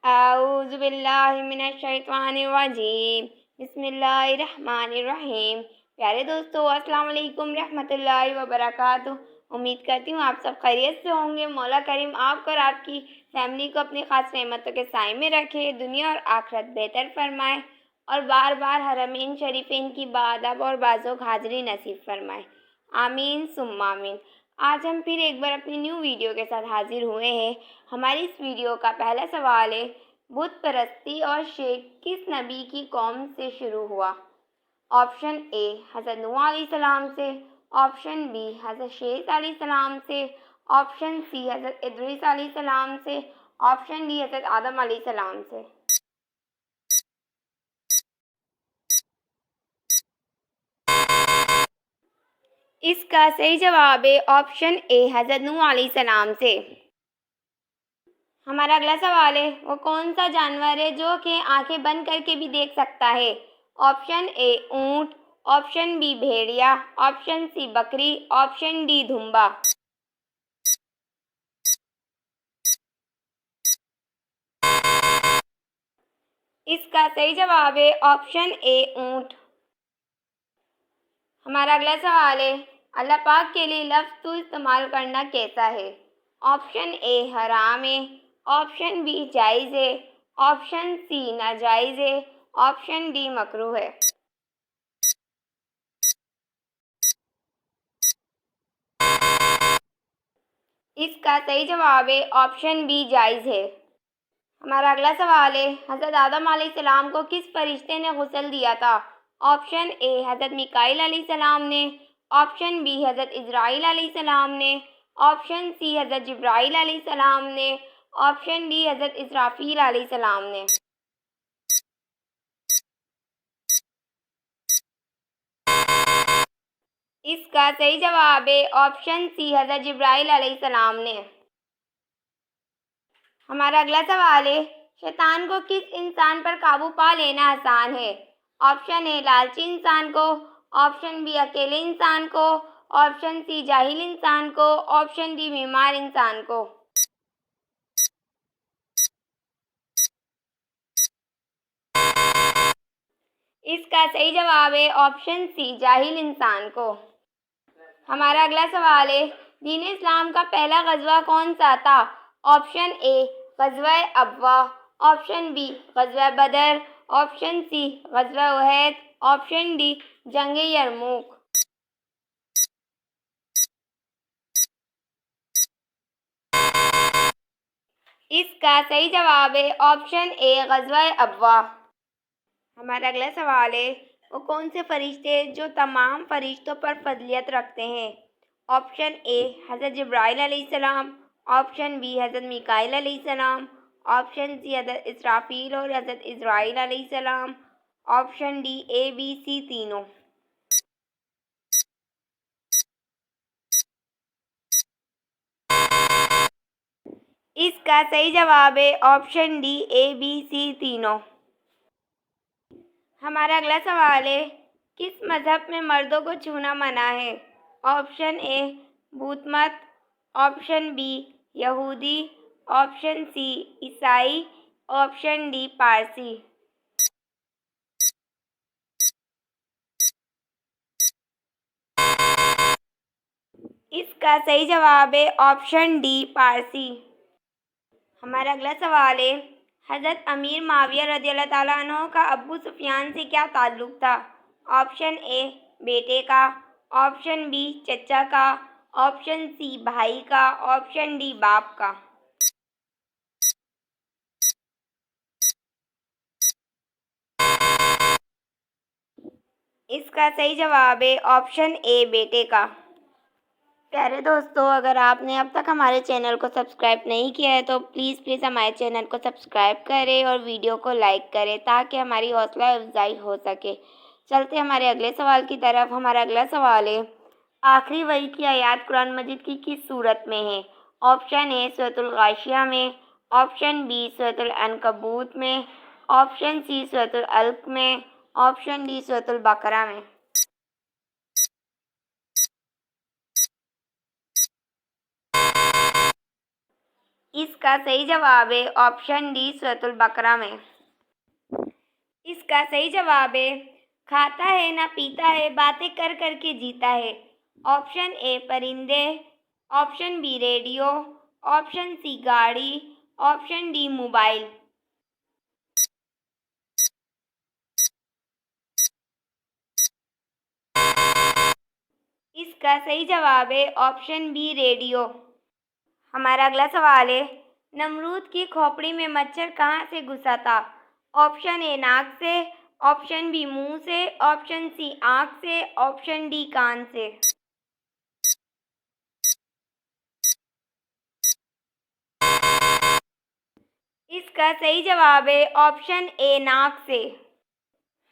औज़ु बिल्लाहि मिनश शैतानिर रजीम। बिस्मिल्लाहिर्रहमानिर्रहीम। प्यारे दोस्तों, अस्सलाम वालेकुम रहमतुल्लाहि व बरकातुहू। उम्मीद करती हूँ आप सब खैरियत से होंगे। मौला करीम आपको और आपकी फैमिली को अपनी ख़ास रहमतों के साए में रखे, दुनिया और आखिरत बेहतर फरमाए और बार बार हरमैन शरीफैन की बाअदब और बाज़ोग हाज़िरी नसीब फरमाए। आमीन सुम्मा आमीन। आज हम फिर एक बार अपनी न्यू वीडियो के साथ हाजिर हुए हैं। हमारी इस वीडियो का पहला सवाल है, बुत परस्ती और शिर्क किस नबी की कौम से शुरू हुआ? ऑप्शन ए हज़रत नूह अलैहिस्सलाम से, ऑप्शन बी हज़रत शेख अलैहिस्सलाम से, ऑप्शन सी हज़रत इदरीस अलैहिस्सलाम से, ऑप्शन डी हज़रत आदम अलैहिस्सलाम से। इसका सही जवाब है ऑप्शन ए हज़रत नूह अलैहिस्सलाम से। हमारा अगला सवाल है, वो कौन सा जानवर है जो कि आंखें बंद करके भी देख सकता है? ऑप्शन ए ऊंट, ऑप्शन बी भेड़िया, ऑप्शन सी बकरी, ऑप्शन डी धुम्बा। इसका सही जवाब है ऑप्शन ए ऊंट। हमारा अगला सवाल है, अल्लाह पाक के लिए लफ्ज़ तू इस्तेमाल करना कैसा है? ऑप्शन ए हराम है, ऑप्शन बी जायज़ है, ऑप्शन सी नाजायज़ है, ऑप्शन डी मकरूह है। इसका सही जवाब है ऑप्शन बी जायज़ है। हमारा अगला सवाल है, हज़रत आदम अलैहिस्सलाम को किस फरिश्ते ने गुस्ल दिया था? ऑप्शन ए हज़रत मिकाईल अलैहिस्सलाम ने, ऑप्शन बी हज़रत इजराइल अलैहिस्सलाम ने, ऑप्शन सी हज़रत जिब्राइल अलैहिस्सलाम ने, ऑप्शन डी हज़रत इसराफील अलैहिस्सलाम ने। इसका सही जवाब है ऑप्शन सी हज़रत जिब्राइल अलैहिस्सलाम ने। हमारा अगला सवाल है, शैतान को किस इंसान पर काबू पा लेना आसान है? ऑप्शन ए लालची इंसान को, ऑप्शन बी अकेले इंसान को, ऑप्शन सी जाहिल इंसान को, ऑप्शन डी बीमार इंसान को। इसका सही जवाब है ऑप्शन सी जाहिल इंसान को। हमारा अगला सवाल है, दीन इस्लाम का पहला गज़वा कौन सा था? Option A गज़वा Abwa, option B गज़वा बदर, ऑप्शन सी गज़वा उहद, ऑप्शन डी जंग यरमूक। इसका सही जवाब है ऑप्शन ए गज़वा अबवा। हमारा अगला सवाल है, वो कौन से फरिश्ते जो तमाम फरिश्तों पर फजलियत रखते हैं? ऑप्शन ए हज़रत जिब्राइल अलैहिस्सलाम, ऑप्शन बी हज़रत मिकाईल अलैहिस्सलाम, ऑप्शन सी हज़रत इसराफील और हज़रत इजराइल अलैहिस्सलाम, option D A B C तीनों। इसका सही जवाब है option D A B C तीनों। हमारा अगला सवाल है, किस मज़हब में मर्दों को छूना मना है? ऑप्शन ए बूत मत, ऑप्शन बी यहूदी, ऑप्शन सी ईसाई, ऑप्शन डी पारसी। इसका सही जवाब है ऑप्शन डी पारसी। हमारा अगला सवाल है, हज़रत अमीर माविया रज़ियल्लाहु ताला अन्हु का अब्बू सुफियान से क्या ताल्लुक़ था? ऑप्शन ए बेटे का, ऑप्शन बी चचा का, ऑप्शन सी भाई का, ऑप्शन डी बाप का। इसका सही जवाब है ऑप्शन ए बेटे का। प्यारे दोस्तों, अगर आपने अब तक हमारे चैनल को सब्सक्राइब नहीं किया है तो प्लीज़ हमारे चैनल को सब्सक्राइब करें और वीडियो को लाइक करें ताकि हमारी हौसला अफजाई हो सके। चलते हमारे अगले सवाल की तरफ। हमारा अगला सवाल है, आखिरी वही की आयत कुरान मजीद की किस सूरत में है? ऑप्शन ए सूरतुल गाशिया में, ऑप्शन बी सूरतुल अनकबूत में, ऑप्शन सी सूरतुल अलक में, ऑप्शन डी सूरतुल बकरा में। इसका सही जवाब है ऑप्शन डी सूरतुल बकरा में। इसका सही जवाब है खाता है ना पीता है, बातें कर कर के जीता है। ऑप्शन ए परिंदे, option B radio, option C गाड़ी, ऑप्शन डी मोबाइल। इसका सही जवाब है ऑप्शन बी रेडियो। हमारा अगला सवाल है नमरूद की खोपड़ी में मच्छर कहाँ से घुसा था? ऑप्शन ए नाक से, ऑप्शन बी मुंह से, ऑप्शन सी आँख से, ऑप्शन डी कान से। इसका सही जवाब है ऑप्शन ए नाक से।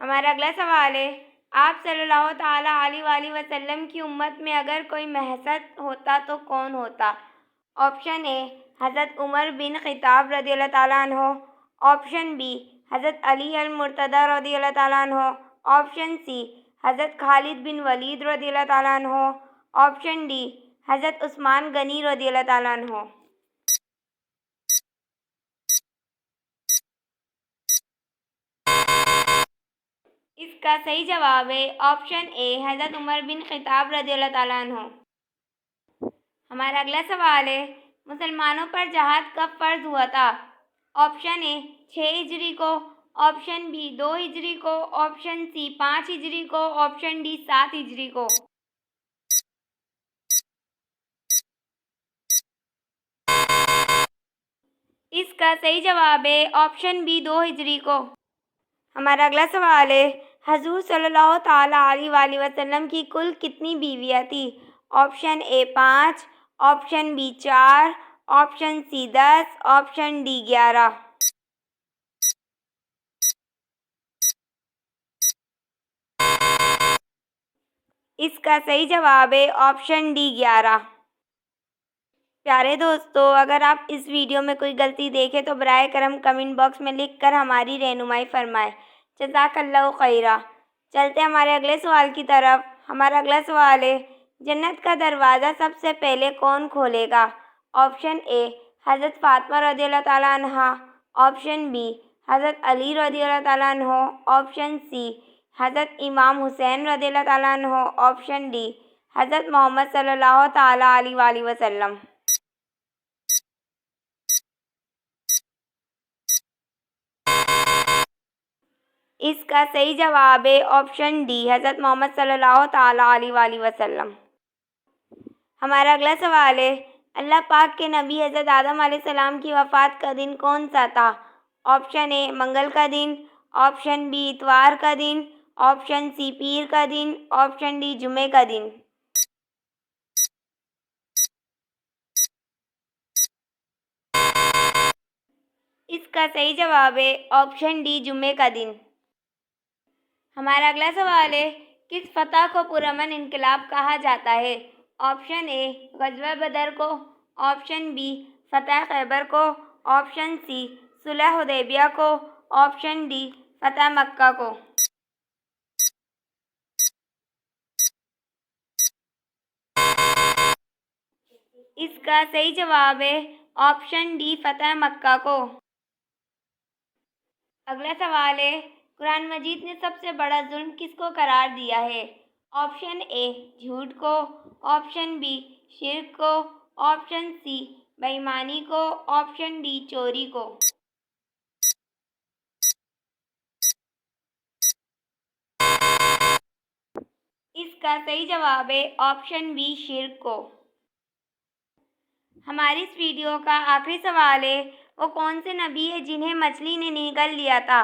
हमारा अगला सवाल है आप सल्लल्लाहु ताला अलैहि वसल्लम की उम्मत में अगर कोई महसद होता तो कौन होता? ऑप्शन ए हज़रत उमर बिन ख़िताब रज़ियल्लाहु ताला अन्हो, ऑप्शन बी हज़रत अली अल मुर्तज़ा रज़ियल्लाहु ताला अन्हो, ऑप्शन सी हज़रत खालिद बिन वलीद रज़ियल्लाहु ताला अन्हो, ऑप्शन डी हज़रत उस्मान गनी रज़ियल्लाहु ताला अन्हो। इसका सही जवाब है ऑप्शन ए हज़रत उमर बिन ख़िताब रज़ियल्लाहु ताला अन्हो। हमारा अगला सवाल है मुसलमानों पर जहाद कब फ़र्ज हुआ था? ऑप्शन ए 6 हिजरी को, ऑप्शन बी 2 हिजरी को, ऑप्शन सी 5 हिजरी को, ऑप्शन डी 7 हिजरी को। इसका सही जवाब है ऑप्शन बी 2 हिजरी को। हमारा अगला सवाल है हजूर सल्लल्लाहु ताला अलैहि वसल्लम की कुल कितनी बीवियाँ थी? Option A 5, option B 4, option C 10, option D 11। इसका सही जवाब है ऑप्शन डी 11। प्यारे दोस्तों अगर आप इस वीडियो में कोई गलती देखें तो बराए करम कमेंट बॉक्स में लिख कर हमारी रहनुमाई फरमाएं। जज़ाकल्लाहु खैरा। चलते हमारे अगले सवाल की तरफ। हमारा अगला सवाल है जन्नत का दरवाज़ा सबसे पहले कौन खोलेगा? ऑप्शन ए हज़रत फ़ातिमा रज़ियल्लाहु ताला अन्हा, ऑप्शन बी हज़रत अली रज़ियल्लाहु ताला अन्हो, ऑप्शन सी हज़रत इमाम हुसैन रज़ियल्लाहु ताला अन्हो, ऑप्शन डी हज़रत मोहम्मद सल्लल्लाहु ताला अलैहि वसल्लम। इसका सही जवाब है ऑप्शन डी हज़रत मोहम्मद सल्लल्लाहु ताला अलैहि वसल्लम। हमारा अगला सवाल है अल्लाह पाक के नबी हज़रत आदम अलैहिस्सलाम की वफ़ात का दिन कौन सा था? ऑप्शन ए मंगल का दिन, ऑप्शन बी इतवार का दिन, ऑप्शन सी पीर का दिन, ऑप्शन डी जुमे का दिन। इसका सही जवाब है ऑप्शन डी जुमे का दिन। हमारा अगला सवाल है किस फतह को पुरअमन इनकलाब कहा जाता है? ऑप्शन ए ग़ज़वा बदर को, ऑप्शन बी फतह खैबर को, ऑप्शन सी सुलह हुदैबिया को, ऑप्शन डी फतह मक्का को। इसका सही जवाब है ऑप्शन डी फतह मक्का को। अगला सवाल है कुरान मजीद ने सबसे बड़ा जुल्म किसको करार दिया है? ऑप्शन ए झूठ को, ऑप्शन बी शिर्क को, ऑप्शन सी बेईमानी को, ऑप्शन डी चोरी को। इसका सही जवाब है ऑप्शन बी शिर्क को। हमारी इस वीडियो का आखिरी सवाल है वो कौन से नबी है जिन्हें मछली ने निगल लिया था?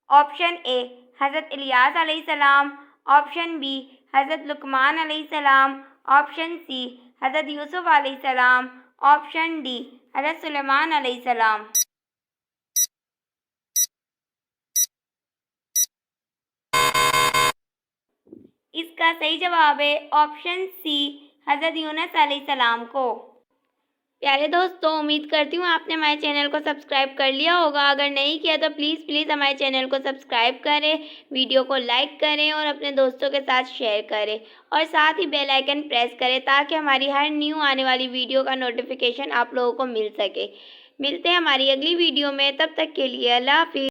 ऑप्शन ए हज़रत इलियास अलैहिस्सलाम, ऑप्शन बी हज़रत लुकमान अलैहिस्सलाम, ऑप्शन सी हज़रत यूसुफ अलैहिस्सलाम, ऑप्शन डी हज़रत सुलेमान अलैहिस्सलाम। इसका सही जवाब है ऑप्शन सी हज़रत यूनुस अलैहिस्सलाम को। प्यारे दोस्तों उम्मीद करती हूँ आपने हमारे चैनल को सब्सक्राइब कर लिया होगा। अगर नहीं किया तो प्लीज़ हमारे चैनल को सब्सक्राइब करें, वीडियो को लाइक करें और अपने दोस्तों के साथ शेयर करें और साथ ही बेल आइकन प्रेस करें ताकि हमारी हर न्यू आने वाली वीडियो का नोटिफिकेशन आप लोगों को मिल सके। मिलते हैं हमारी अगली वीडियो में, तब तक के लिए अल्लाह हाफिज़।